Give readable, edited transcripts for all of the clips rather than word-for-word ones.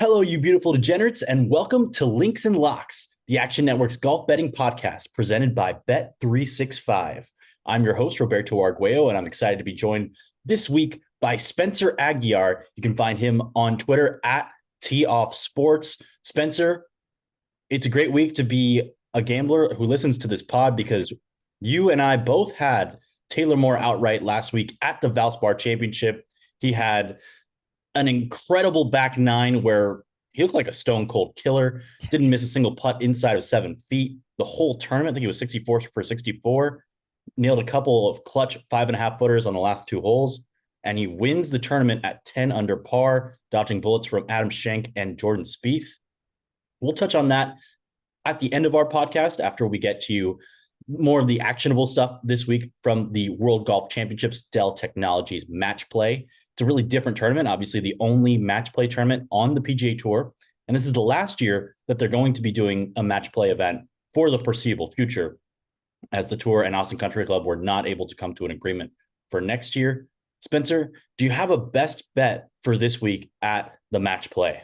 Hello, you beautiful degenerates, and welcome to Links and Locks, the Action Network's golf betting podcast, presented by Bet365. I'm your host, Roberto Arguello, and I'm excited to be joined this week by Spencer Aguiar. You can find him on Twitter at TOffSports. Spencer, it's a great week to be a gambler who listens to this pod because you and I both had Taylor Moore outright last week at the Valspar Championship. He had an incredible back nine where he looked like a stone cold killer, didn't miss a single putt inside of 7 feet the whole tournament. I think he was 64 for 64, nailed a couple of clutch 5.5 footers on the last 2 holes, and he wins the tournament at 10 under par, dodging bullets from Adam Schenk and Jordan Spieth. We'll touch on that at the end of our podcast after we get to more of the actionable stuff this week from the World Golf Championships Dell Technologies Match Play. It's a really different tournament, obviously the only match play tournament on the PGA Tour. And this is the last year that they're going to be doing a match play event for the foreseeable future, as the Tour and Austin Country Club were not able to come to an agreement for next year. Spencer, do you have a best bet for this week at the match play?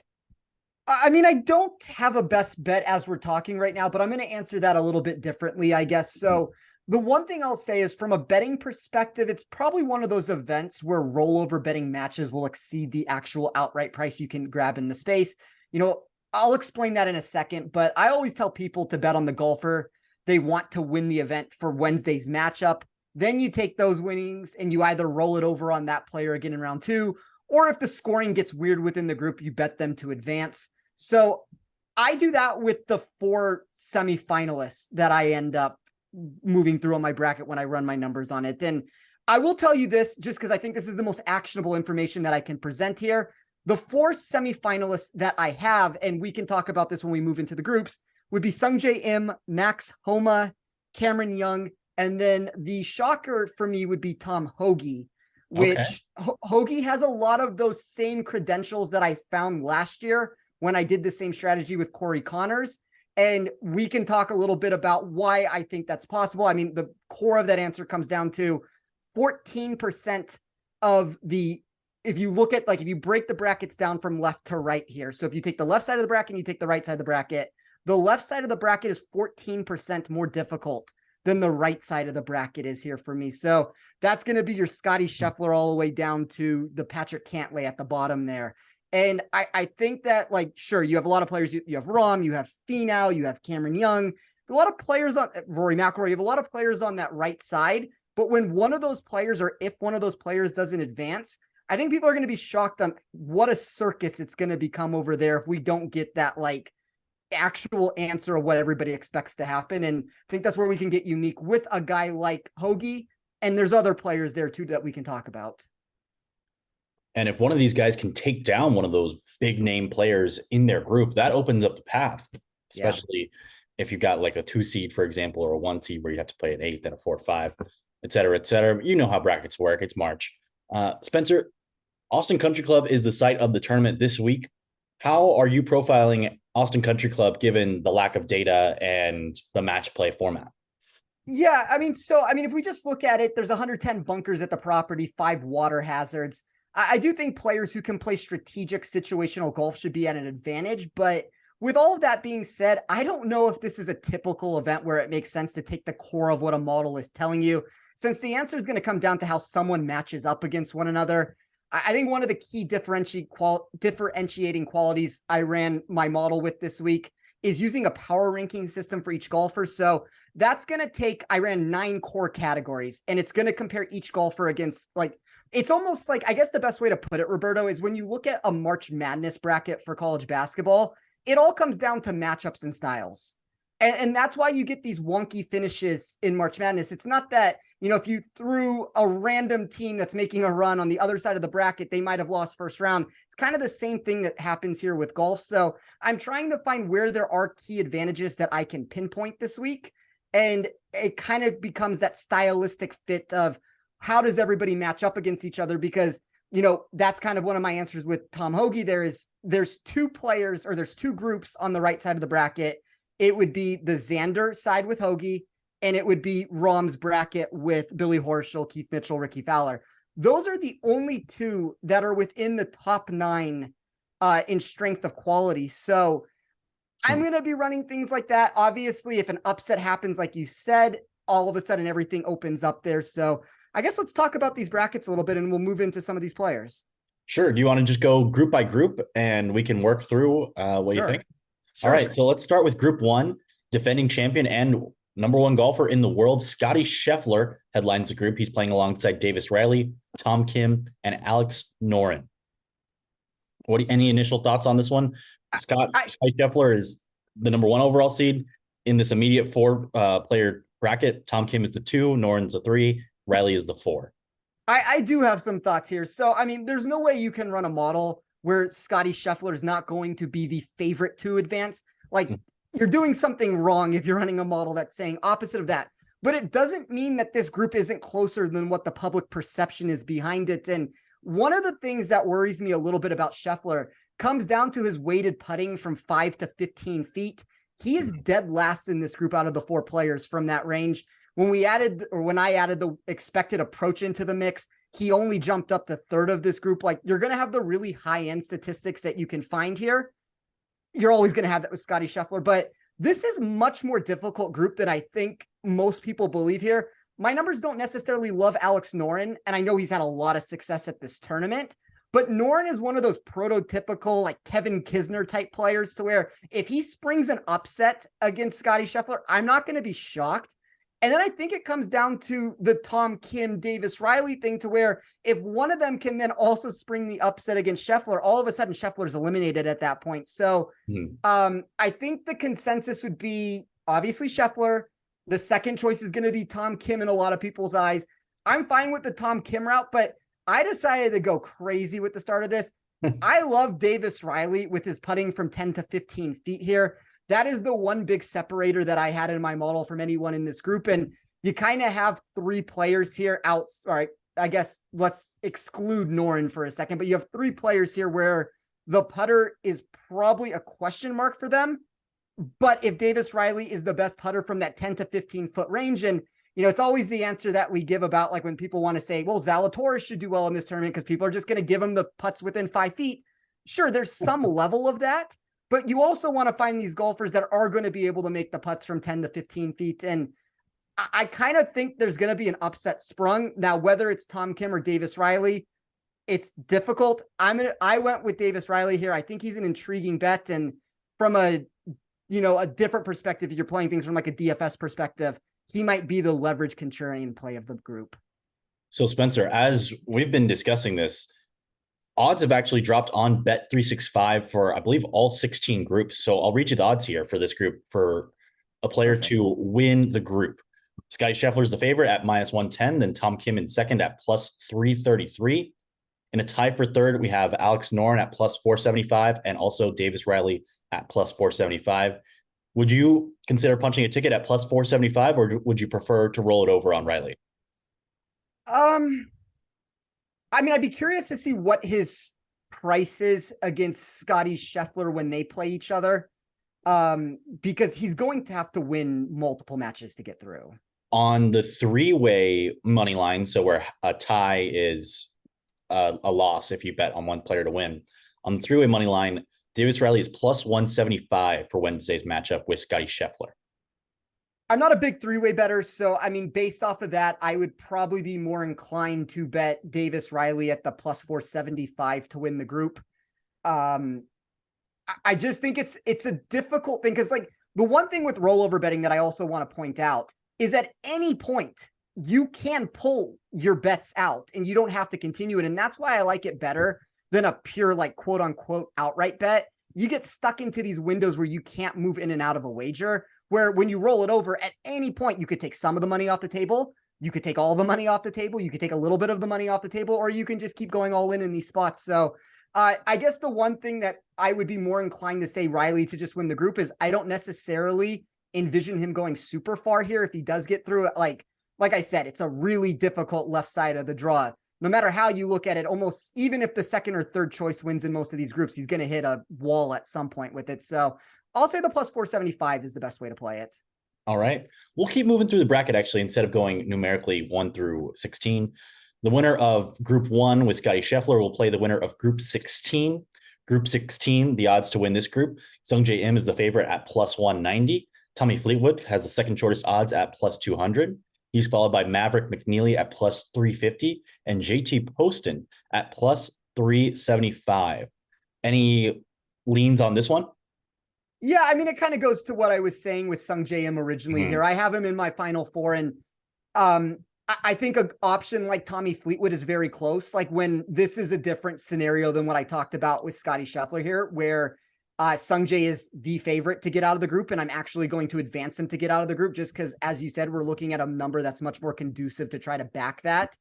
I mean, I don't have a best bet as we're talking right now, but I'm going to answer that a little bit differently, I guess. So the one thing I'll say is from a betting perspective, it's probably one of those events where rollover betting matches will exceed the actual outright price you can grab in the space. You know, I'll explain that in a second, but I always tell people to bet on the golfer they want to win the event for Wednesday's matchup. Then you take those winnings and you either roll it over on that player again in round 2, or if the scoring gets weird within the group, you bet them to advance. So I do that with the 4 semifinalists that I end up moving through on my bracket when I run my numbers on it. And I will tell you this, just because I think this is the most actionable information that I can present here. The 4 semifinalists that I have, and we can talk about this when we move into the groups, would be Sungjae Im, Max Homa, Cameron Young, and then the shocker for me would be Tom Hoge, which Hoge has a lot of those same credentials that I found last year when I did the same strategy with Corey Connors. And we can talk a little bit about why I think that's possible. I mean, the core of that answer comes down to 14% of the, if you look at, like, if you break the brackets down from left to right here. So if you take the left side of the bracket and you take the right side of the bracket, the left side of the bracket is 14% more difficult than the right side of the bracket is here for me. So that's going to be your Scotty Scheffler all the way down to the Patrick Cantlay at the bottom there. And I think that, like, sure, you have a lot of players. You have Rahm, you have Finau, you have Cameron Young, a lot of players on Rory McIlroy. You have a lot of players on that right side. But when one of those players, or if one of those players doesn't advance, I think people are going to be shocked on what a circus it's going to become over there if we don't get that, like, actual answer of what everybody expects to happen. And I think that's where we can get unique with a guy like Hoge. And there's other players there too that we can talk about. And if one of these guys can take down one of those big name players in their group, that opens up the path, especially if you've got like a 2 seed, for example, or a 1 seed where you have to play an 8, then a 4, 5, et cetera, et cetera. You know how brackets work. It's March. Spencer, Austin Country Club is the site of the tournament this week. How are you profiling Austin Country Club given the lack of data and the match play format? Yeah, I mean, if we just look at it, there's 110 bunkers at the property, 5 water hazards. I do think players who can play strategic situational golf should be at an advantage. But with all of that being said, I don't know if this is a typical event where it makes sense to take the core of what a model is telling you, since the answer is going to come down to how someone matches up against one another. I think one of the key differentiating qualities I ran my model with this week is using a power ranking system for each golfer. So that's going to take, I ran 9 core categories, and it's going to compare each golfer against, like, it's almost like, I guess the best way to put it, Roberto, is when you look at a March Madness bracket for college basketball, it all comes down to matchups and styles. And that's why you get these wonky finishes in March Madness. It's not that, you know, if you threw a random team that's making a run on the other side of the bracket, they might have lost first round. It's kind of the same thing that happens here with golf. So I'm trying to find where there are key advantages that I can pinpoint this week. And it kind of becomes that stylistic fit of how does everybody match up against each other? Because, you know, that's kind of one of my answers with Tom Hoge. There's 2 players, or there's 2 groups on the right side of the bracket. It would be the Xander side with Hoge, and it would be Rahm's bracket with Billy Horschel, Keith Mitchell, Ricky Fowler. Those are the only 2 that are within the top 9 in strength of quality. So I'm going to be running things like that. Obviously, if an upset happens, like you said, all of a sudden everything opens up there. So I guess let's talk about these brackets a little bit and we'll move into some of these players. Sure. Do you want to just go group by group and we can work through what you think? Sure. All right. So let's start with group one. Defending champion and number one golfer in the world, Scotty Scheffler, headlines the group. He's playing alongside Davis Riley, Tom Kim, and Alex Noren. Any initial thoughts on this one? Scotty Scheffler is the number one overall seed in this immediate four player bracket. Tom Kim is the 2, Noren's the 3, Riley is the 4. I do have some thoughts here. So, I mean, there's no way you can run a model where Scotty Scheffler is not going to be the favorite to advance. Like, you're doing something wrong if you're running a model that's saying opposite of that. But it doesn't mean that this group isn't closer than what the public perception is behind it. And one of the things that worries me a little bit about Scheffler comes down to his weighted putting from 5 to 15 feet. He is dead last in this group out of the 4 players from that range. When I added the expected approach into the mix, he only jumped up to 3rd of this group. Like, you're going to have the really high-end statistics that you can find here. You're always going to have that with Scotty Scheffler, but this is much more difficult group than I think most people believe here. My numbers don't necessarily love Alex Noren, and I know he's had a lot of success at this tournament, but Noren is one of those prototypical, like, Kevin Kisner type players to where if he springs an upset against Scotty Scheffler, I'm not going to be shocked. And then I think it comes down to the Tom Kim Davis Riley thing to where if one of them can then also spring the upset against Scheffler, all of a sudden Scheffler's eliminated at that point. So I think the consensus would be obviously Scheffler. The second choice is going to be Tom Kim in a lot of people's eyes. I'm fine with the Tom Kim route, but I decided to go crazy with the start of this. I love Davis Riley with his putting from 10 to 15 feet here. That is the one big separator that I had in my model from anyone in this group. And you kind of have 3 players here out. All right, I guess let's exclude Noren for a second, but you have 3 players here where the putter is probably a question mark for them. But if Davis Riley is the best putter from that 10 to 15 foot range, and it's always the answer that we give about like when people want to say, well, Zalatoris should do well in this tournament because people are just going to give him the putts within 5 feet. Sure, there's some level of that. But you also want to find these golfers that are going to be able to make the putts from 10 to 15 feet. And I kind of think there's going to be an upset sprung. Now, whether it's Tom Kim or Davis Riley, it's difficult. I went with Davis Riley here. I think he's an intriguing bet. And from a different perspective, if you're playing things from like a DFS perspective, he might be the leverage contrarian play of the group. So Spencer, as we've been discussing this, odds have actually dropped on Bet365 for, I believe, all 16 groups. So I'll read you the odds here for this group for a player to win the group. Scotty Scheffler is the favorite at -110, then Tom Kim in second at +333. In a tie for third, we have Alex Noren at +475 and also Davis Riley at +475. Would you consider punching a ticket at +475 or would you prefer to roll it over on Riley? I mean, I'd be curious to see what his price is against Scotty Scheffler when they play each other, because he's going to have to win multiple matches to get through. On the 3-way money line, so where a tie is a loss if you bet on one player to win, on the 3-way money line, Davis Riley is +175 for Wednesday's matchup with Scotty Scheffler. I'm not a big 3-way better, so I mean, based off of that, I would probably be more inclined to bet Davis Riley at the +475 to win the group. I just think it's a difficult thing because, like, the one thing with rollover betting that I also want to point out is at any point you can pull your bets out and you don't have to continue it, and that's why I like it better than a pure, like, quote unquote outright bet. You get stuck into these windows where you can't move in and out of a wager, where when you roll it over at any point, you could take some of the money off the table. You could take all the money off the table. You could take a little bit of the money off the table, or you can just keep going all in these spots. So I guess the one thing that I would be more inclined to say Riley to just win the group is I don't necessarily envision him going super far here. If he does get through it, like I said, it's a really difficult left side of the draw. No matter how you look at it, almost even if the second or third choice wins in most of these groups, he's going to hit a wall at some point with it. So I'll say the +475 is the best way to play it. All right. We'll keep moving through the bracket, actually, instead of going numerically 1 through 16. The winner of Group 1 with Scotty Scheffler will play the winner of Group 16 Group 16, the odds to win this group, Sungjae Im is the favorite at plus 190. Tommy Fleetwood has the second shortest odds at plus 200. He's followed by Maverick McNeely at plus 350 and JT Poston at plus 375. Any leans on this one? Yeah, I mean, it kind of goes to what I was saying with Sung J M originally here. I have him in my final four, and I think an option like Tommy Fleetwood is very close. Like when this is a different scenario than what I talked about with Scotty Scheffler here, where Sung Jae is the favorite to get out of the group, and I'm actually going to advance him to get out of the group just because, as you said, we're looking at a number that's much more conducive to try to back that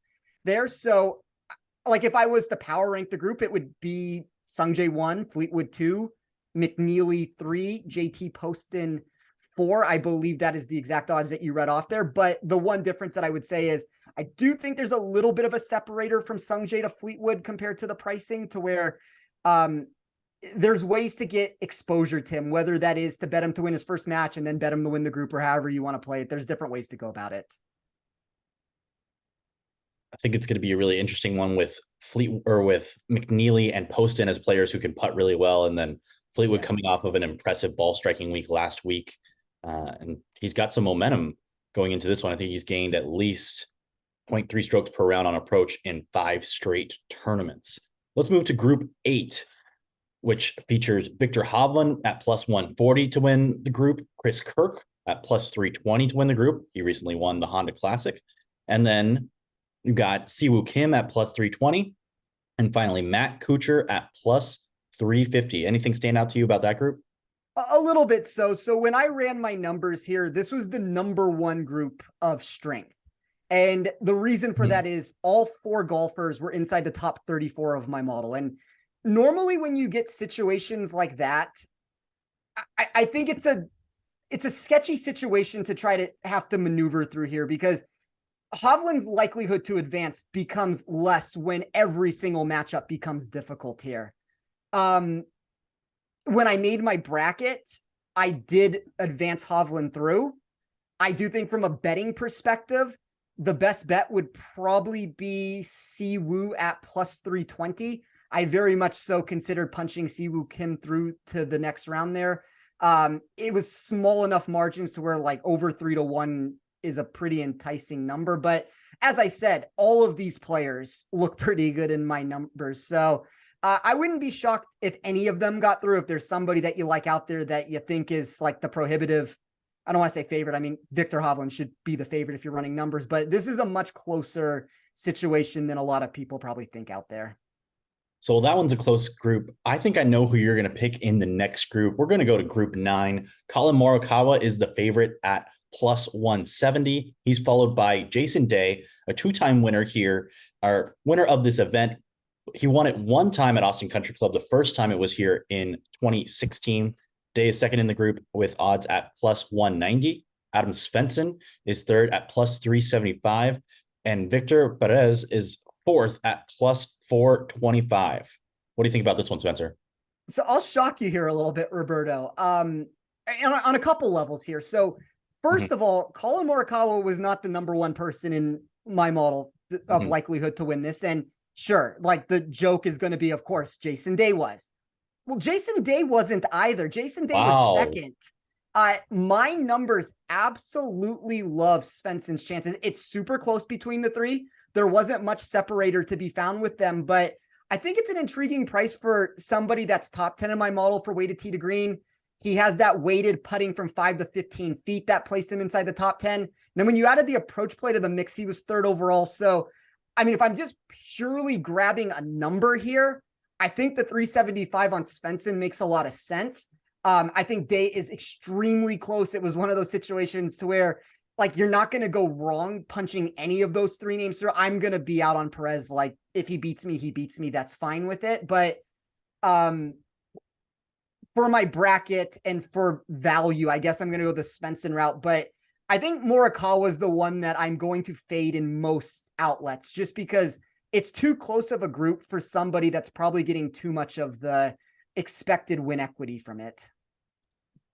there. So, like if I was to power rank the group, it would be Sung Jae 1, Fleetwood 2, McNeely 3, JT Poston 4. I believe that is the exact odds that you read off there. But the one difference that I would say is I do think there's a little bit of a separator from Sung Jae to Fleetwood compared to the pricing, to where there's ways to get exposure to him, whether that is to bet him to win his first match and then bet him to win the group, or however you want to play it. There's different ways to go about it. I think it's going to be a really interesting one with with McNeely and Poston as players who can putt really well, and then Fleetwood coming off of an impressive ball striking week last week. And he's got some momentum going into this one. I think he's gained at least 0.3 strokes per round on approach in 5 straight tournaments. Let's move to Group 8, which features Victor Hovland at plus 140 to win the group, Chris Kirk at plus 320 to win the group. He recently won the Honda Classic. And then you've got Siwoo Kim at plus 320. And finally, Matt Kuchar at plus 350. Anything stand out to you about that group? A little bit so. So when I ran my numbers here, this was the number one group of strength. And the reason for that is all 4 golfers were inside the top 34 of my model. And normally when you get situations like that, I think it's a sketchy situation to try to have to maneuver through here, because Hovland's likelihood to advance becomes less when every single matchup becomes difficult here. When I made my bracket, I did advance Hovland through. I do think from a betting perspective, the best bet would probably be Siwoo at plus 320. I very much so considered punching Siwoo Kim through to the next round there. It was small enough margins to where like over 3-1 is a pretty enticing number. But as I said, all of these players look pretty good in my numbers. So I wouldn't be shocked if any of them got through. If there's somebody that you like out there that you think is like the prohibitive, I don't want to say favorite. I mean, Victor Hovland should be the favorite if you're running numbers, but this is a much closer situation than a lot of people probably think out there. So that one's a close group. I think I know who you're going to pick in the next group. We're going to go to Group 9. Colin Morikawa is the favorite at plus 170. He's followed by Jason Day, a 2-time winner here, our winner of this event. He won it 1 time at Austin Country Club. The first time it was here in 2016. Day is second in the group with odds at plus 190. Adam Svensson is third at plus 375. And Victor Perez is fourth at plus 425. What do you think about this one, Spencer? So I'll shock you here a little bit, Roberto. And on a couple levels here. So first of all, Colin Morikawa was not the number 1 person in my model of likelihood to win this. And sure, like the joke is going to be, of course, Jason Day was. Well, Jason Day wasn't either. Jason Day was second. My numbers absolutely love Svensson's chances. It's super close between the 3. There wasn't much separator to be found with them, but I think it's an intriguing price for somebody that's top 10 in my model for weighted tee to green. He has that weighted putting from 5 to 15 feet that placed him inside the top 10. Then when you added the approach play to the mix, he was 3rd overall. So, I mean, if I'm just purely grabbing a number here, I think the 375 on Svensson makes a lot of sense. I think Day is extremely close. It was one of those situations to where, like, you're not going to go wrong punching any of those 3 names through. I'm going to be out on Perez. Like, if he beats me, he beats me. That's fine with it. But for my bracket and for value, I guess I'm going to go the Svensson route. But I think Morikawa is the one that I'm going to fade in most outlets, just because it's too close of a group for somebody that's probably getting too much of the expected win equity from it.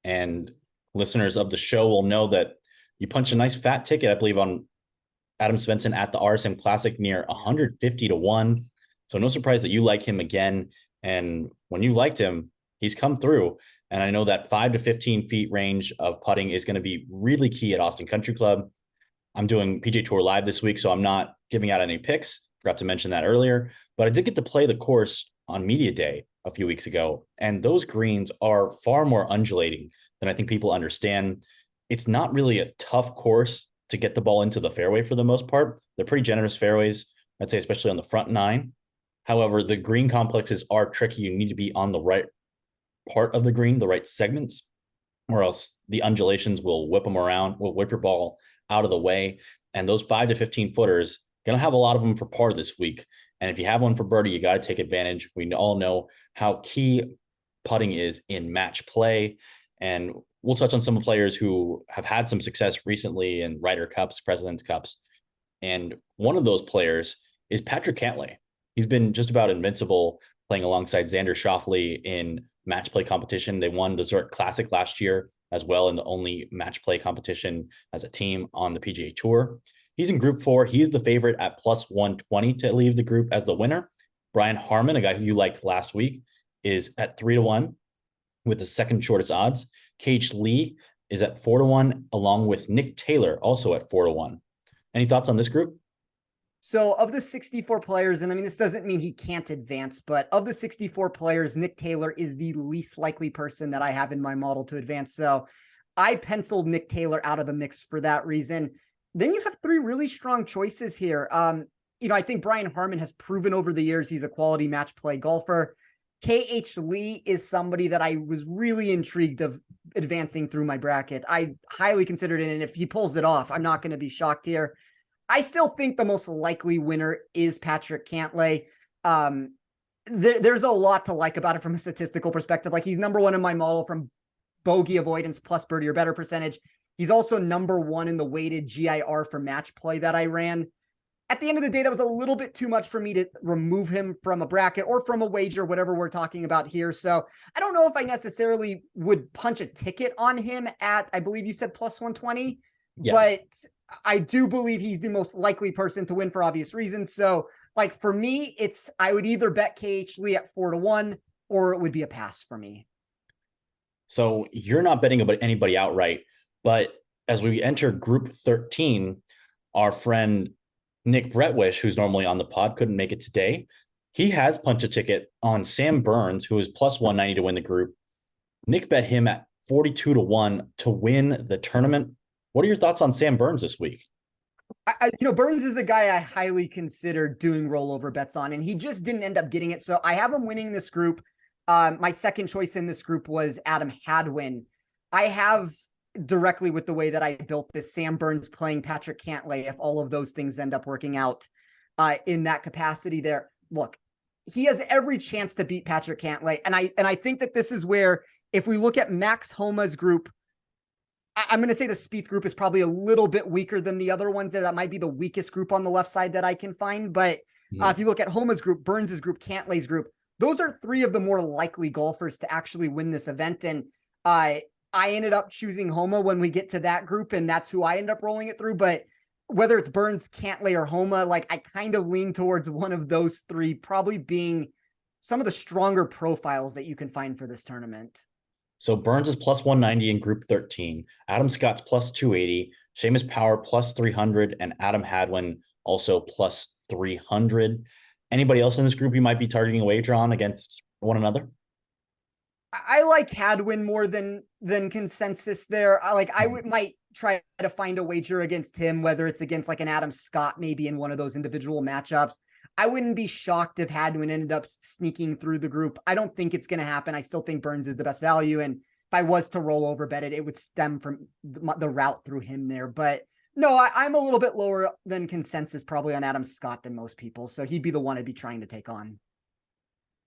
And listeners of the show will know that you punched a nice fat ticket, I believe, on Adam Svensson at the RSM Classic near 150-1. So no surprise that you like him again. And when you liked him, he's come through. And I know that 5 to 15 feet range of putting is going to be really key at Austin Country Club. I'm doing PGA Tour Live this week, so I'm not giving out any picks. Forgot to mention that earlier, but I did get to play the course on Media Day a few weeks ago, and those greens are far more undulating than I think people understand. It's not really a tough course to get the ball into the fairway for the most part. They're pretty generous fairways, I'd say, especially on the front nine. However, the green complexes are tricky. You need to be on the right part of the green, the right segments, or else the undulations will whip them around, will whip your ball out of the way. And those 5 to 15 footers, going to have a lot of them for par this week. And if you have one for birdie, you got to take advantage. We all know how key putting is in match play. And we'll touch on some players who have had some success recently in Ryder Cups, President's Cups. And one of those players is Patrick Cantlay. He's been just about invincible playing alongside Xander Schauffele in match play competition. They won the Zurich Classic last year as well in the only match play competition as a team on the PGA Tour. He's in Group 4. He's the favorite at plus 120 to leave the group as the winner. Brian Harman, a guy who you liked last week, is at 3-1 with the second shortest odds. Cage Lee is at 4-1, along with Nick Taylor, also at 4-1. Any thoughts on this group? So of the 64 players, and I mean, this doesn't mean he can't advance, but of the 64 players, Nick Taylor is the least likely person that I have in my model to advance. So I penciled Nick Taylor out of the mix for that reason. Then you have three really strong choices here. I think Brian Harman has proven over the years he's a quality match play golfer. KH Lee is somebody that I was really intrigued of advancing through my bracket. I highly considered it, and if he pulls it off, I'm not going to be shocked here. I still think the most likely winner is Patrick Cantlay. There's a lot to like about it from a statistical perspective. Like, he's number one in my model from bogey avoidance plus birdie or better percentage. He's also number one in the weighted GIR for match play that I ran. At the end of the day, that was a little bit too much for me to remove him from a bracket or from a wager, whatever we're talking about here. So I don't know if I necessarily would punch a ticket on him at, I believe you said plus 120, Yes. But I do believe he's the most likely person to win for obvious reasons. So, like, for me, I would either bet KH Lee at 4-1 or it would be a pass for me. So you're not betting about anybody outright, but as we enter Group 13, our friend Nick Bretwish, who's normally on the pod, couldn't make it today. He has punched a ticket on Sam Burns, who is plus 190 to win the group. Nick bet him at 42-1 to win the tournament. What are your thoughts on Sam Burns this week? Burns is a guy I highly considered doing rollover bets on, and he just didn't end up getting it. So I have him winning this group. My second choice in this group was Adam Hadwin. I have directly with the way that I built this, Sam Burns playing Patrick Cantlay, if all of those things end up working out in that capacity there. Look, he has every chance to beat Patrick Cantlay. And I think that this is where, if we look at Max Homa's group, I'm going to say the Spieth group is probably a little bit weaker than the other ones there. That might be the weakest group on the left side that I can find. But if you look at Homa's group, Burns's group, Cantlay's group, those are three of the more likely golfers to actually win this event. And I ended up choosing Homa when we get to that group, and that's who I end up rolling it through. But whether it's Burns, Cantlay, or Homa, like, I kind of lean towards one of those three probably being some of the stronger profiles that you can find for this tournament. So Burns is plus 190 in Group 13. Adam Scott's plus 280. Seamus Power plus 300. And Adam Hadwin also plus 300. Anybody else in this group you might be targeting a wager on against one another? I like Hadwin more than consensus there. I might try to find a wager against him, whether it's against like an Adam Scott, maybe in one of those individual matchups. I wouldn't be shocked if Hadwin ended up sneaking through the group. I don't think it's going to happen. I still think Burns is the best value. And if I was to roll over bet it, it would stem from the route through him there. But no, I'm a little bit lower than consensus probably on Adam Scott than most people. So he'd be the one I'd be trying to take on.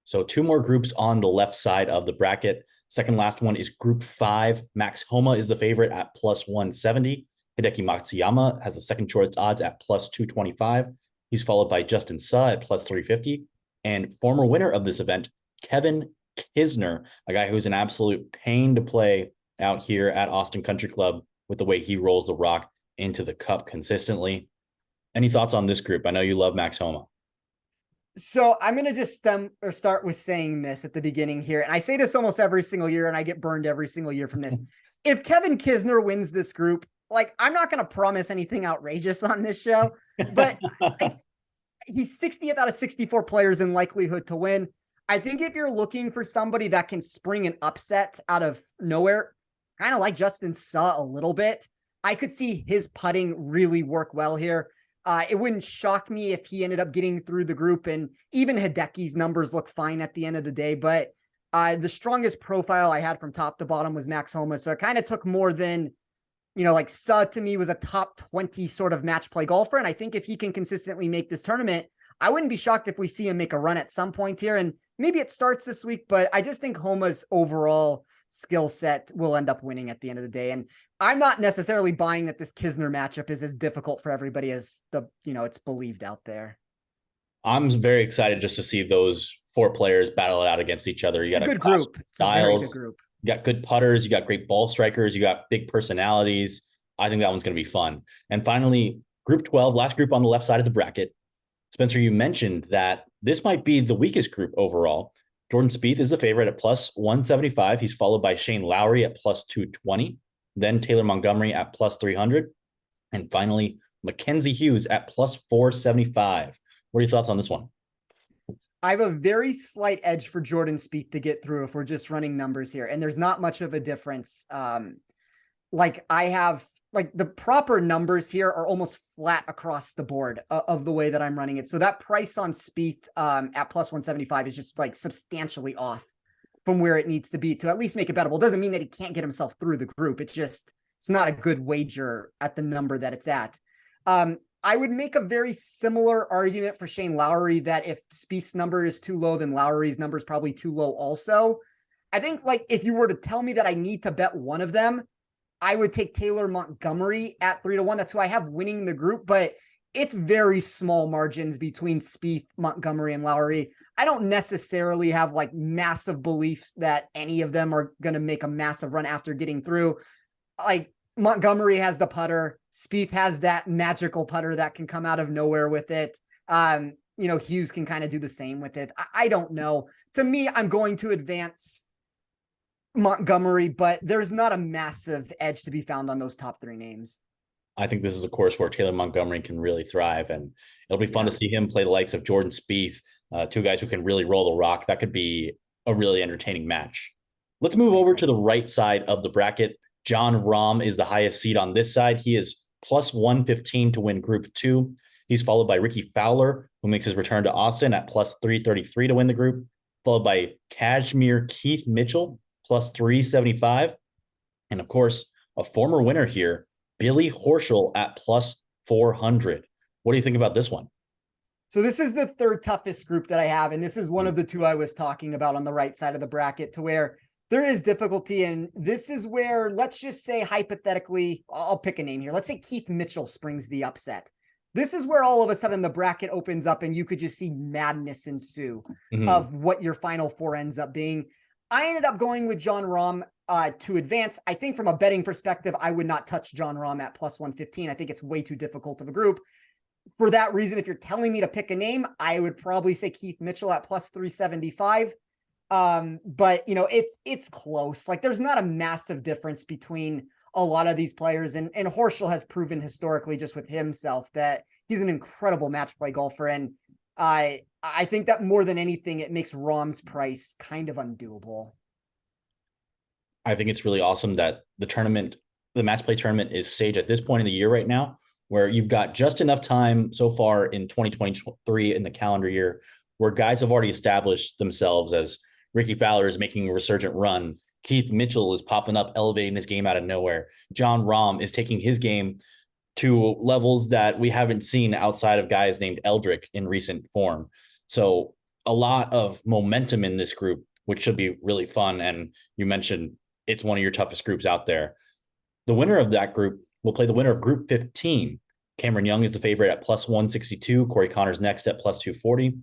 So two more groups on the left side of the bracket. Second last one is Group 5. Max Homa is the favorite at plus 170. Hideki Matsuyama has the second shortest odds at plus 225. He's followed by Justin Suh at plus 350. And former winner of this event, Kevin Kisner, a guy who's an absolute pain to play out here at Austin Country Club with the way he rolls the rock into the cup consistently. Any thoughts on this group? I know you love Max Homa. So I'm going to just start with saying this at the beginning here. And I say this almost every single year, and I get burned every single year from this. If Kevin Kisner wins this group, like, I'm not going to promise anything outrageous on this show, but he's 60th out of 64 players in likelihood to win. I think if you're looking for somebody that can spring an upset out of nowhere, kind of like Justin Suh a little bit, I could see his putting really work well here. It wouldn't shock me if he ended up getting through the group, and even Hideki's numbers look fine at the end of the day. But the strongest profile I had from top to bottom was Max Homa. So it kind of took more than, like Suh to me was a top 20 sort of match play golfer. And I think if he can consistently make this tournament, I wouldn't be shocked if we see him make a run at some point here. And maybe it starts this week, but I just think Homa's overall skill set will end up winning at the end of the day. And I'm not necessarily buying that this Kisner matchup is as difficult for everybody as it's believed out there. I'm very excited just to see those four players battle it out against each other. You got a good group. It's a very good group. You got good putters. You got great ball strikers. You got big personalities. I think that one's going to be fun. And finally, group 12, last group on the left side of the bracket. Spencer, you mentioned that this might be the weakest group overall. Jordan Spieth is the favorite at plus 175. He's followed by Shane Lowry at plus 220. Then Taylor Montgomery at plus 300. And finally, Mackenzie Hughes at plus 475. What are your thoughts on this one? I have a very slight edge for Jordan Spieth to get through if we're just running numbers here. And there's not much of a difference. The proper numbers here are almost flat across the board of the way that I'm running it. So that price on Spieth at plus 175 is just like substantially off from where it needs to be to at least make it bettable. It doesn't mean that he can't get himself through the group. It's not a good wager at the number that it's at. I would make a very similar argument for Shane Lowry that if Spieth's number is too low, then Lowry's number is probably too low also. I think if you were to tell me that I need to bet one of them, I would take Taylor Montgomery at 3-1. That's who I have winning the group, but it's very small margins between Spieth, Montgomery, and Lowry. I don't necessarily have massive beliefs that any of them are going to make a massive run after getting through. Montgomery has the putter. Spieth has that magical putter that can come out of nowhere with it. Hughes can kind of do the same with it. I don't know. To me, I'm going to advance Montgomery, but there's not a massive edge to be found on those top three names. I think this is a course where Taylor Montgomery can really thrive, and it'll be fun to see him play the likes of Jordan Spieth, two guys who can really roll the rock. That could be a really entertaining match. Let's move over to the right side of the bracket. Jon Rahm is the highest seed on this side. He is plus 115 to win Group 2. He's followed by Ricky Fowler, who makes his return to Austin at plus 333 to win the group, followed by Kashmir Keith Mitchell, plus 375. And of course, a former winner here, Billy Horschel at plus 400. What do you think about this one? So this is the third toughest group that I have. And this is one of the two I was talking about on the right side of the bracket, to where there is difficulty. And this is where, let's just say hypothetically, I'll pick a name here. Let's say Keith Mitchell springs the upset. This is where all of a sudden the bracket opens up and you could just see madness ensue of what your final four ends up being. I ended up going with Jon Rahm to advance. I think from a betting perspective, I would not touch Jon Rahm at plus 115. I think it's way too difficult of a group. For that reason, if you're telling me to pick a name, I would probably say Keith Mitchell at plus 375. But it's close. There's not a massive difference between a lot of these players. And Horschel has proven historically just with himself that he's an incredible match play golfer. And I think that more than anything, it makes Rahm's price kind of undoable. I think it's really awesome that the match play tournament is staged at this point in the year right now, where you've got just enough time so far in 2023 in the calendar year where guys have already established themselves, as Ricky Fowler is making a resurgent run. Keith Mitchell is popping up, elevating his game out of nowhere. Jon Rahm is taking his game to levels that we haven't seen outside of guys named Eldrick in recent form. So a lot of momentum in this group, which should be really fun. And you mentioned it's one of your toughest groups out there. The winner of that group will play the winner of Group 15. Cameron Young is the favorite at plus 162. Corey Connors next at plus 240.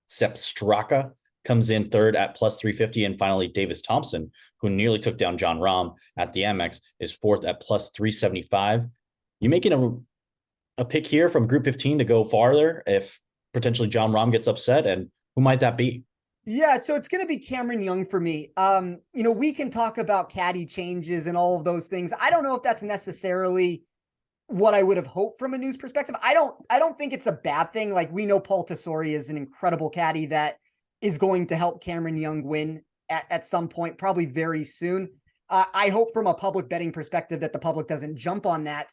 Sepp Straka comes in third at plus 350. And finally, Davis Thompson, who nearly took down Jon Rahm at the Amex, is fourth at plus 375. You making a pick here from Group 15 to go farther if potentially John Rahm gets upset, and who might that be? Yeah, so it's going to be Cameron Young for me. We can talk about caddy changes and all of those things. I don't know if that's necessarily what I would have hoped from a news perspective. I don't think it's a bad thing. Like, we know Paul Tesori is an incredible caddy that is going to help Cameron Young win at some point, probably very soon. I hope from a public betting perspective that the public doesn't jump on that.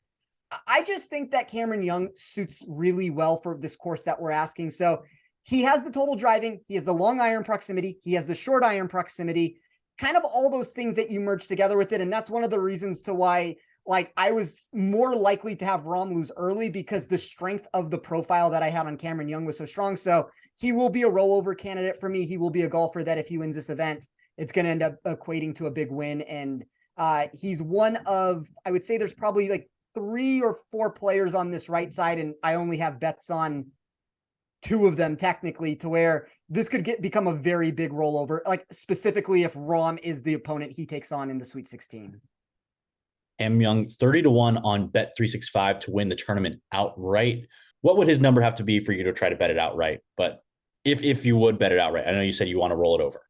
I just think that Cameron Young suits really well for this course that we're asking. So he has the total driving, he has the long iron proximity, he has the short iron proximity, kind of all those things that you merge together with it. And that's one of the reasons to why, like, I was more likely to have Rahm lose early, because the strength of the profile that I had on Cameron Young was so strong. So he will be a rollover candidate for me. He will be a golfer that if he wins this event, it's going to end up equating to a big win. And he's one of, I would say there's probably like 3 or 4 players on this right side, and I only have bets on 2 of them technically, to where this could become a very big rollover, like specifically if Rahm is the opponent he takes on in the Sweet 16. Cam Young 30-1 on Bet365 to win the tournament outright. What would his number have to be for you to try to bet it outright? But if you would bet it outright, I know you said you want to roll it over.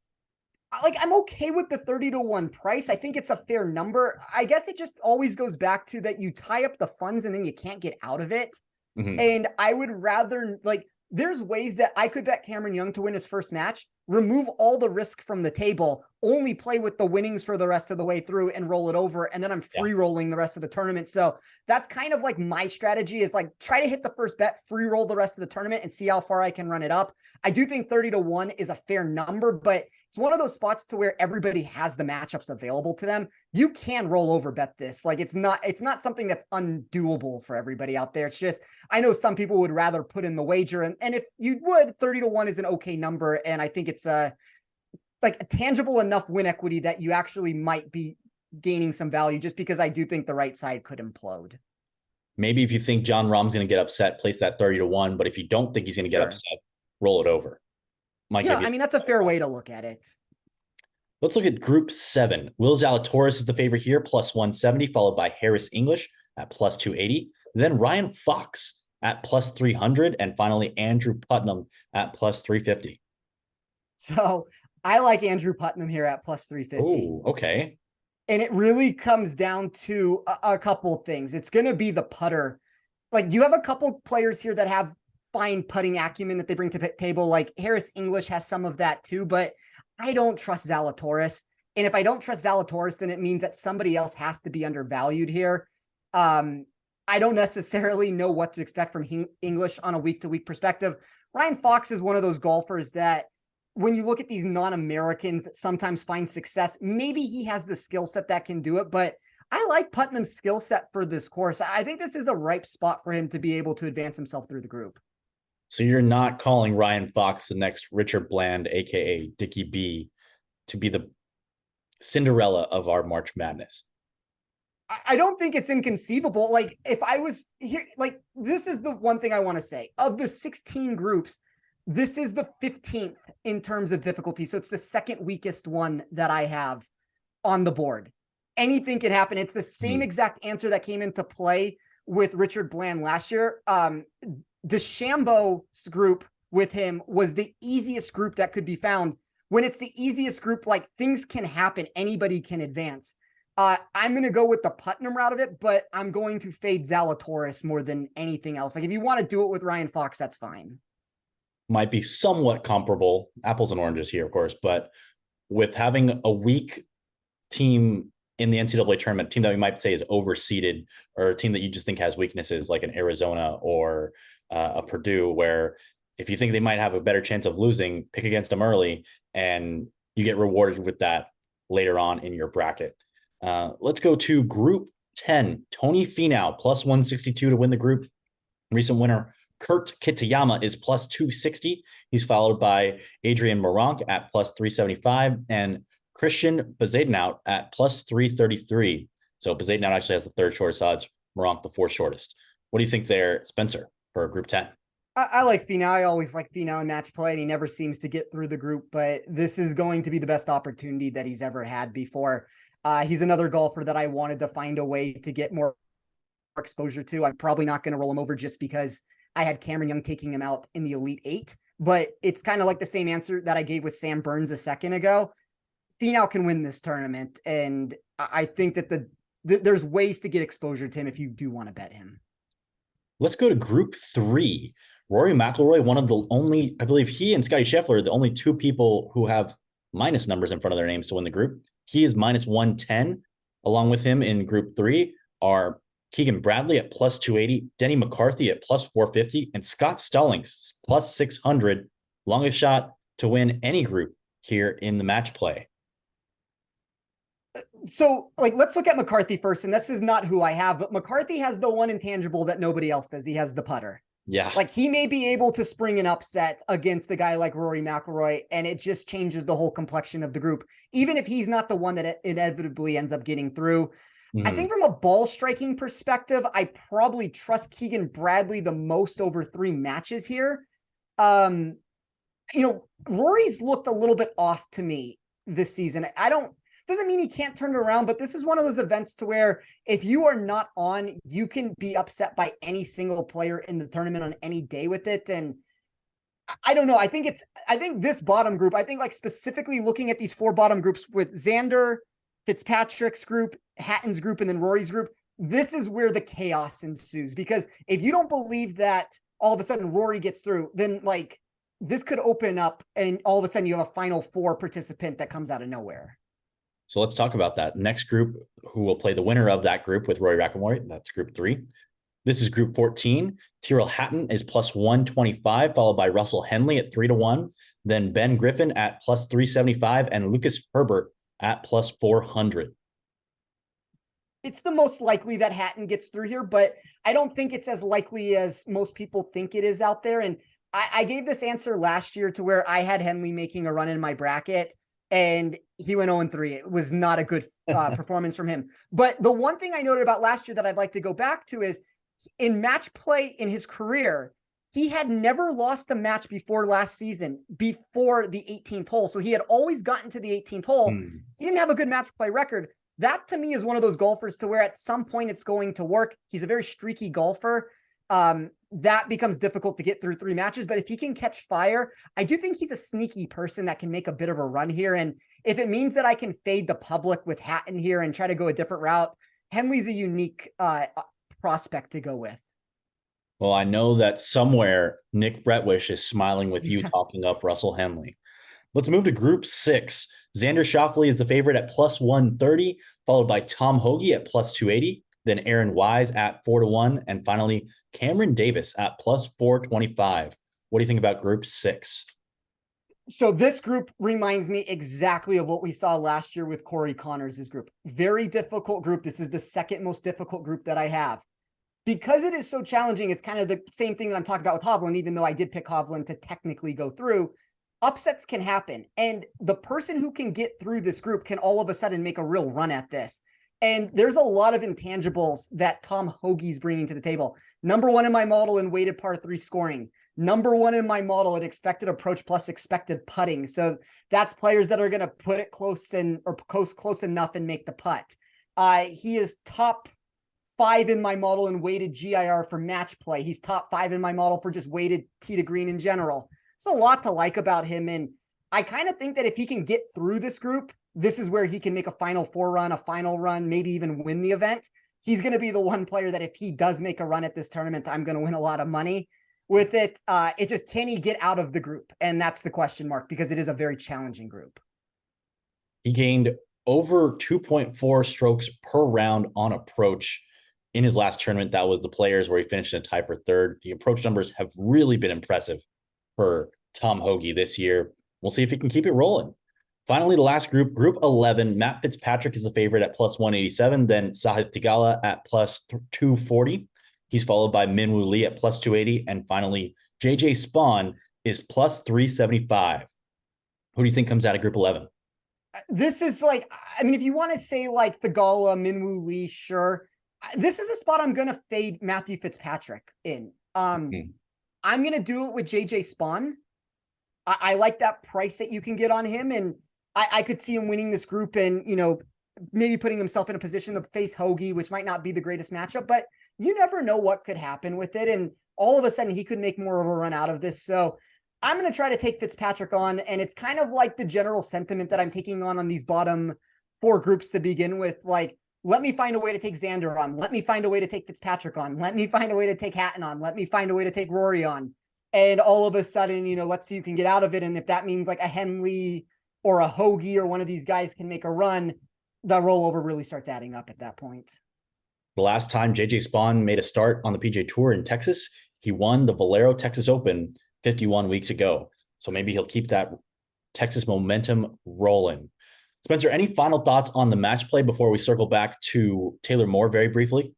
Like, I'm okay with the 30-1 price. I think it's a fair number. I guess it just always goes back to that you tie up the funds and then you can't get out of it. Mm-hmm. And I would rather, like, there's ways that I could bet Cameron Young to win his first match, remove all the risk from the table, only play with the winnings for the rest of the way through and roll it over. And then I'm free rolling the rest of the tournament. So that's kind of like my strategy, is like, try to hit the first bet, free roll the rest of the tournament and see how far I can run it up. I do think 30-1 is a fair number, but it's one of those spots to where everybody has the matchups available to them. You can roll over bet this. Like, it's not something that's undoable for everybody out there. It's just, I know some people would rather put in the wager, and if you would, 30-1 is an okay number. And I think it's like a tangible enough win equity that you actually might be gaining some value, just because I do think the right side could implode. Maybe if you think John Rahm's going to get upset, place that 30-1. But if you don't think he's going to get upset, roll it over. I mean, that's a fair way to look at it. Let's look at Group 7. Will Zalatoris is the favorite here, plus 170, followed by Harris English at plus 280. Then Ryan Fox at plus 300, and finally Andrew Putnam at plus 350. So I like Andrew Putnam here at plus 350. Oh, okay. And it really comes down to a couple of things. It's going to be the putter. Like, you have a couple players here that have fine putting acumen that they bring to the table. Like, Harris English has some of that too, but I don't trust Zalatoris. And if I don't trust Zalatoris, then it means that somebody else has to be undervalued here. I don't necessarily know what to expect from English on a week-to-week perspective. Ryan Fox is one of those golfers that, when you look at these non-Americans that sometimes find success, maybe he has the skill set that can do it, but I like Putnam's skill set for this course. I think this is a ripe spot for him to be able to advance himself through the group. So you're not calling Ryan Fox the next Richard Bland, aka Dickie B, to be the Cinderella of our March Madness? I don't think it's inconceivable. Like, if I was here, like, this is the one thing I want to say. Of the 16 groups, this is the 15th in terms of difficulty. So it's the second weakest one that I have on the board. Anything can happen. It's the same exact answer that came into play with Richard Bland last year. DeChambeau's group with him was the easiest group that could be found. When it's the easiest group, like, things can happen. Anybody can advance. I'm going to go with the Putnam route of it, but I'm going to fade Zalatoris more than anything else. Like, if you want to do it with Ryan Fox, that's fine. Might be somewhat comparable, apples and oranges here, of course, but with having a weak team in the NCAA tournament, a team that we might say is overseeded, or a team that you just think has weaknesses, like an Arizona or a Purdue, where if you think they might have a better chance of losing, pick against them early, and you get rewarded with that later on in your bracket. Let's go to Group 10. Tony Finau, plus 162 to win the group. Recent winner, Kurt Kitayama, is plus 260. He's followed by Adrian Moronk at plus 375 and Christian Bezuidenhout at plus 333. So Bezuidenhout actually has the third shortest odds, Moronk the fourth shortest. What do you think there, Spencer, for Group 10? I like Finau. I always like Finau in match play, and he never seems to get through the group, but this is going to be the best opportunity that he's ever had before. He's another golfer that I wanted to find a way to get more exposure to. I'm probably not going to roll him over just because I had Cameron Young taking him out in the Elite Eight, but it's kind of like the same answer that I gave with Sam Burns a second ago. Finau can win this tournament, and I think that there's ways to get exposure to him if you do want to bet him. Let's go to Group 3. Rory McIlroy, one of the only, I believe he and Scottie Scheffler are the only two people who have minus numbers in front of their names to win the group. He is minus 110. Along with him in Group 3 are Keegan Bradley at plus 280, Denny McCarthy at plus 450, and Scott Stallings plus 600. Longest shot to win any group here in the match play. So, like, let's look at McCarthy first, and this is not who I have, but McCarthy has the one intangible that nobody else does. He has the putter. Yeah. Like, he may be able to spring an upset against a guy like Rory McIlroy, and it just changes the whole complexion of the group, even if he's not the one that inevitably ends up getting through. I think from a ball striking perspective, I probably trust Keegan Bradley the most over 3 matches here. You know, Rory's looked a little bit off to me this season. Doesn't mean he can't turn it around, but this is one of those events to where if you are not on, you can be upset by any single player in the tournament on any day with it. And I don't know. I think this bottom group, I think like specifically looking at these 4 bottom groups with Xander, Fitzpatrick's group, Hatton's group, and then Rory's group, this is where the chaos ensues. Because if you don't believe that all of a sudden Rory gets through, then like this could open up and all of a sudden you have a final 4 participant that comes out of nowhere. So let's talk about that. Next group, who will play the winner of that group with Rory McIlroy. That's Group 3. This is Group 14. Tyrrell Hatton is plus 125, followed by Russell Henley at 3-1. Then Ben Griffin at plus 375 and Lucas Herbert at plus 400. It's the most likely that Hatton gets through here, but I don't think it's as likely as most people think it is out there. And I gave this answer last year to where I had Henley making a run in my bracket, and he went 0-3. It was not a good performance from him. But the one thing I noted about last year that I'd like to go back to is in match play in his career, he had never lost a match before last season, before the 18th hole. So he had always gotten to the 18th hole. He didn't have a good match play record. That to me is one of those golfers to where at some point it's going to work. He's a very streaky golfer. That becomes difficult to get through 3 matches. But if he can catch fire, I do think he's a sneaky person that can make a bit of a run here. And if it means that I can fade the public with Hatton here and try to go a different route, Henley's a unique prospect to go with. Well, I know that somewhere Nick Bretwish is smiling with you talking up Russell Henley. Let's move to Group 6. Xander Schauffele is the favorite at plus 130, followed by Tom Hoge at plus 280, then Aaron Wise at 4-1, and finally Cameron Davis at plus 425. What do you think about Group 6? So this group reminds me exactly of what we saw last year with Corey Connors' group. Very difficult group. This is the second most difficult group that I have. Because it is so challenging, it's kind of the same thing that I'm talking about with Hovland, even though I did pick Hovland to technically go through. Upsets can happen. And the person who can get through this group can all of a sudden make a real run at this. And there's a lot of intangibles that Tom Hoge's bringing to the table. Number 1 in my model in weighted par 3 scoring. Number 1 in my model at expected approach plus expected putting. So that's players that are going to put it close enough and make the putt. He is top 5 in my model in weighted GIR for match play. He's top 5 in my model for just weighted tee to green in general. There's a lot to like about him. And I kind of think that if he can get through this group, this is where he can make a final 4 run, a final run, maybe even win the event. He's going to be the one player that if he does make a run at this tournament, I'm going to win a lot of money with it. It just, can he get out of the group? And that's the question mark, because it is a very challenging group. He gained over 2.4 strokes per round on approach in his last tournament. That was the Players, where he finished in a tie for 3rd. The approach numbers have really been impressive for Tom Hoge this year. We'll see if he can keep it rolling. Finally, the last group, Group 11, Matt Fitzpatrick is the favorite at plus 187, then Sahith Theegala at plus 240. He's followed by Minwoo Lee at plus 280, and finally, JJ Spawn is plus 375. Who do you think comes out of Group 11? This is like, I mean, if you want to say like Theegala, Minwoo Lee, sure. This is a spot I'm going to fade Matthew Fitzpatrick in. I'm going to do it with JJ Spawn. I like that price that you can get on him, and I could see him winning this group and, you know, maybe putting himself in a position to face Hoge, which might not be the greatest matchup, but you never know what could happen with it. And all of a sudden he could make more of a run out of this. So I'm going to try to take Fitzpatrick on. And it's kind of like the general sentiment that I'm taking on these bottom 4 groups to begin with. Like, let me find a way to take Xander on. Let me find a way to take Fitzpatrick on. Let me find a way to take Hatton on. Let me find a way to take Rory on. And all of a sudden, let's see who can get out of it. And if that means like a Henley or a Hoagie or one of these guys can make a run, the rollover really starts adding up at that point. The last time JJ Spawn made a start on the PGA Tour in Texas, he won the Valero Texas Open 51 weeks ago. So maybe he'll keep that Texas momentum rolling. Spencer, any final thoughts on the match play before we circle back to Taylor Moore very briefly?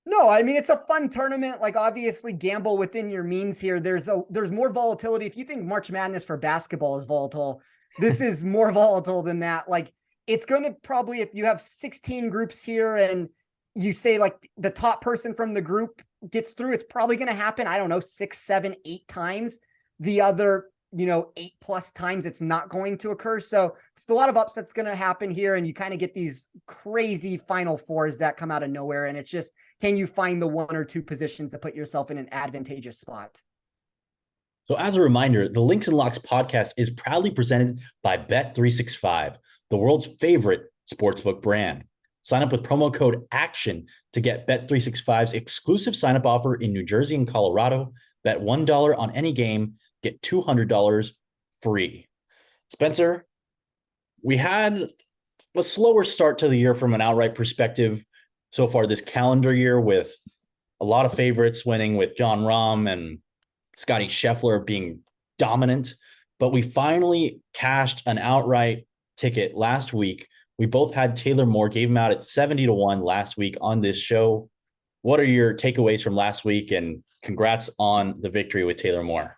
No, I mean, it's a fun tournament. Like, obviously gamble within your means here. There's more volatility. If you think March Madness for basketball is volatile, this is more volatile than that. Like, it's going to probably, if you have 16 groups here and you say like the top person from the group gets through, it's probably going to happen, I don't know, 6, 7, 8 times. The other, 8+ times it's not going to occur. So it's a lot of upsets going to happen here. And you kind of get these crazy final fours that come out of nowhere. And it's just, can you find the 1 or 2 positions to put yourself in an advantageous spot? So as a reminder, the Links and Locks podcast is proudly presented by Bet365, the world's favorite sportsbook brand. Sign up with promo code ACTION to get Bet365's exclusive sign-up offer in New Jersey and Colorado. Bet $1 on any game, get $200 free. Spencer, we had a slower start to the year from an outright perspective so far this calendar year, with a lot of favorites winning, with Jon Rahm and Scotty Scheffler being dominant. But we finally cashed an outright ticket last week. We both had Taylor Moore, gave him out at 70-1 last week on this show. What are your takeaways from last week? And congrats on the victory with Taylor Moore.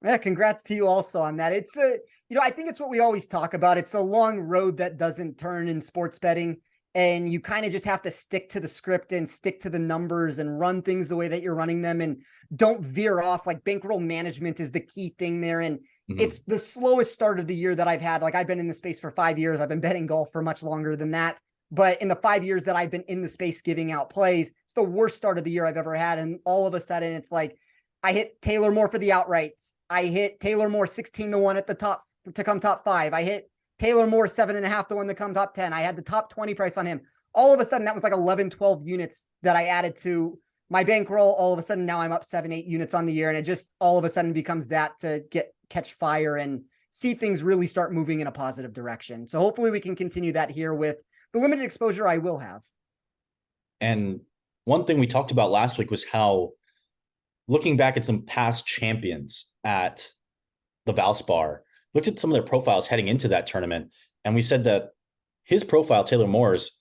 Yeah, congrats to you also on that. It's I think it's what we always talk about. It's a long road that doesn't turn in sports betting. And you kind of just have to stick to the script and stick to the numbers and run things the way that you're running them, and don't veer off. Like, bankroll management is the key thing there. And it's the slowest start of the year that I've had. Like, I've been in the space for 5 years. I've been betting golf for much longer than that. But in the 5 years that I've been in the space giving out plays, it's the worst start of the year I've ever had. And all of a sudden it's like, I hit Taylor Moore for the outrights. I hit Taylor Moore 16-1 at the top to come top 5. I hit Taylor Moore 7.5-1 to come top 10. I had the top 20 price on him. All of a sudden, that was like 11, 12 units that I added to my bankroll. All of a sudden, now I'm up 7, 8 units on the year. And it just all of a sudden becomes that to catch fire and see things really start moving in a positive direction. So hopefully we can continue that here with the limited exposure I will have. And one thing we talked about last week was how, looking back at some past champions at the Valspar, looked at some of their profiles heading into that tournament, and we said that his profile, Taylor Moore's,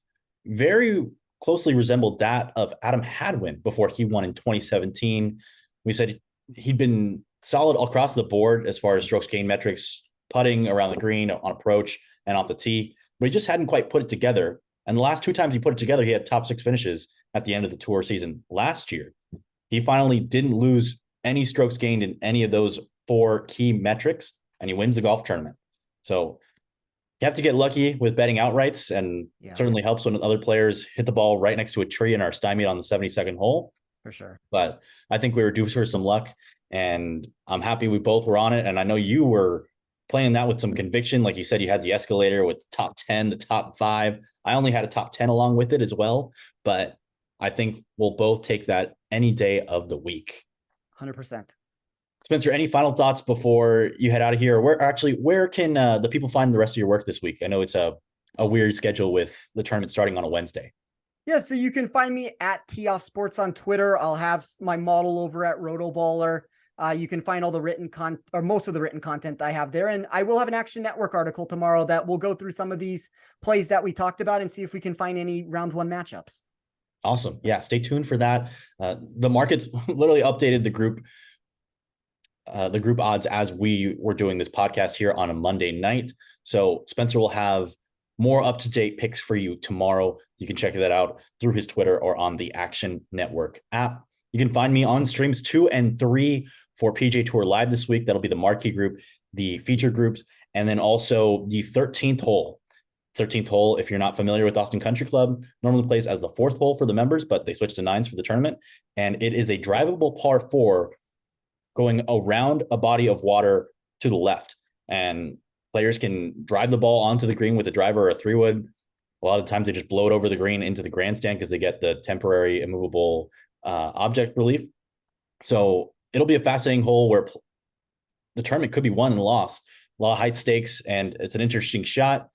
very closely resembled that of Adam Hadwin before he won in 2017. We said he'd been solid across the board as far as strokes gain metrics, putting around the green, on approach, and off the tee, but he just hadn't quite put it together. And the last 2 times he put it together, he had top 6 finishes at the end of the tour season last year. He finally didn't lose any strokes gained in any of those 4 key metrics, and he wins the golf tournament. So you have to get lucky with betting outrights, and certainly helps when other players hit the ball right next to a tree and are stymied on the 72nd hole. For sure. But I think we were due for some luck, and I'm happy we both were on it. And I know you were playing that with some conviction. Like you said, you had the escalator with the top 10, the top 5. I only had a top 10 along with it as well, but I think we'll both take that any day of the week. 100%. Spencer, any final thoughts before you head out of here? Where can the people find the rest of your work this week? I know it's a weird schedule with the tournament starting on a Wednesday. Yeah, so you can find me at T-Off Sports on Twitter. I'll have my model over at Rotoballer. You can find all the written or most of the written content I have there. And I will have an Action Network article tomorrow that will go through some of these plays that we talked about and see if we can find any round 1 matchups. Awesome. Yeah, stay tuned for that. The markets literally updated the group odds as we were doing this podcast here on a Monday night. So Spencer will have more up-to-date picks for you tomorrow. You can check that out through his Twitter or on the Action Network app. You can find me on streams 2 and 3 for PGA Tour Live this week. That'll be the marquee group, the feature groups, and then also the 13th hole. 13th hole, if you're not familiar with Austin Country Club, normally plays as the 4th hole for the members, but they switched to 9s for the tournament. And it is a drivable par 4 going around a body of water to the left. And players can drive the ball onto the green with a driver or a 3-wood. A lot of times they just blow it over the green into the grandstand because they get the temporary immovable object relief. So it'll be a fascinating hole where the tournament could be won and lost. A lot of height stakes, and it's an interesting shot.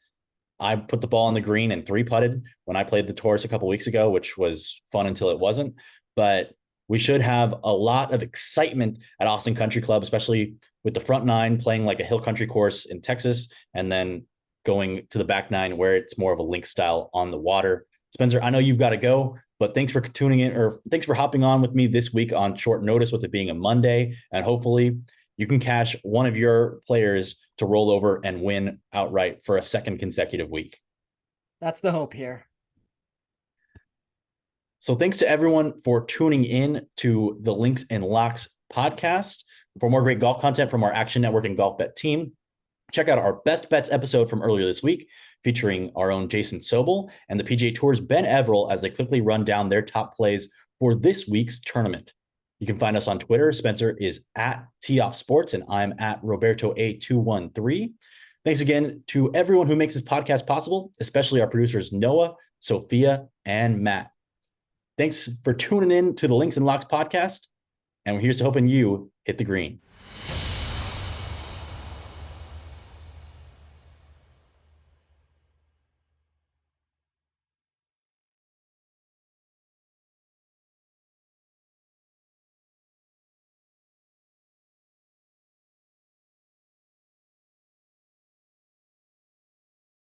I put the ball on the green and 3-putted when I played the Taurus a couple weeks ago, which was fun until it wasn't. But we should have a lot of excitement at Austin Country Club, especially with the front 9 playing like a hill country course in Texas, and then going to the back 9 where it's more of a link style on the water. Spencer, I know you've got to go, but thanks for tuning in, or thanks for hopping on with me this week on short notice with it being a Monday. And hopefully you can cash one of your players to roll over and win outright for a second consecutive week. That's the hope here. So thanks to everyone for tuning in to the Links and Locks podcast. For more great golf content from our Action Network and Golf Bet team, check out our Best Bets episode from earlier this week, featuring our own Jason Sobel and the PGA Tour's Ben Everill as they quickly run down their top plays for this week's tournament. You can find us on Twitter. Spencer is at @TOffSports and I'm at Roberto8213. Thanks again to everyone who makes this podcast possible, especially our producers Noah, Sophia, and Matt. Thanks for tuning in to the Links and Locks podcast, and here's to hoping you hit the green.